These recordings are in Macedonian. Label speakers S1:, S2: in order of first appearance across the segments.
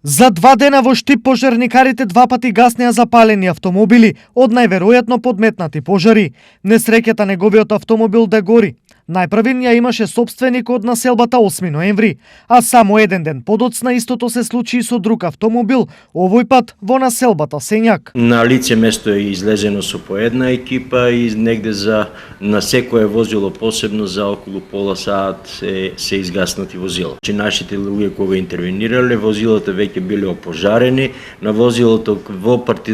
S1: За 2 дена во Штип пожарникарите 2 пати гаснеа запалени автомобили од најверојатно подметнати пожари. Несреќата неговиот автомобил да гори. Најпрвен ја имаше собственик од населбата 8 ноември, а само еден ден подоцна истото се случи и со друг автомобил, овој пат во населбата Сењак.
S2: На лице место е излезено со по една екипа и негде на секое возило посебно за околу пола саат се изгаснати возила. Нашите луѓе кога интервенирале, возилата веќе биле опожарени, на возилото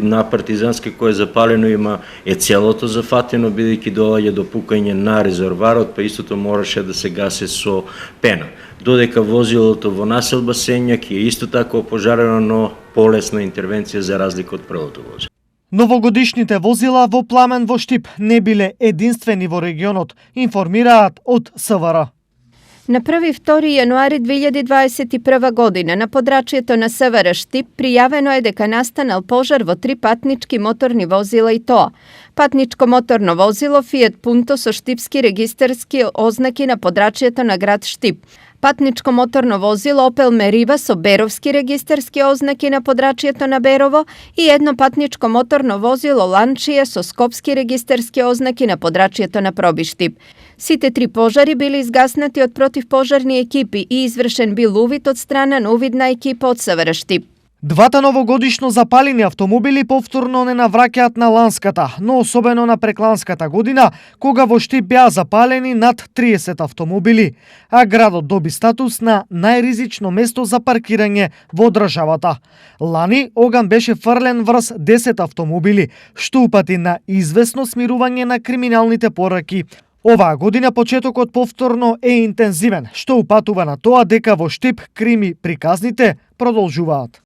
S2: на партизански кој е запалено е целото зафатено, бидејќи доаѓа до пукање на резерварот, па истото мораше да се гасе со пена. Додека возилото во населба Сењак е исто така опожарено, но полесна интервенција за разлика од првото возило.
S1: Новогодишните возила во пламен во Штип не биле единствени во регионот, информираат од СВР.
S3: На 1-2 јануари 2021 година на подрачјето на СВР Штип пријавено е дека настанал пожар во 3 патнички моторни возила и тоа. Патничко моторно возило Fiat Punto со штипски регистарски ознаки на подрачјето на град Штип. Патничко моторно возило Opel Meriva со беровски регистарски ознаки на подрачјето на Берово и едно патничко моторно возило Lancia со скопски регистарски ознаки на подрачјето на Проби Штип. Сите 3 пожари били изгаснати од противпожарни екипи и извршен бил увид од страна на увидна екипа од СВР Штип.
S1: Двата новогодишно запалени автомобили повторно не навраќаат на ланската, но особено на прекланската година, кога во Штип беа запалени над 30 автомобили, а градот доби статус на најризично место за паркирање во државата. Лани оган беше фрлен врз 10 автомобили, што упати на известно смирување на криминалните пораки. Оваа година почетокот повторно е интензивен, што упатува на тоа дека во Штип крими приказните продолжуваат.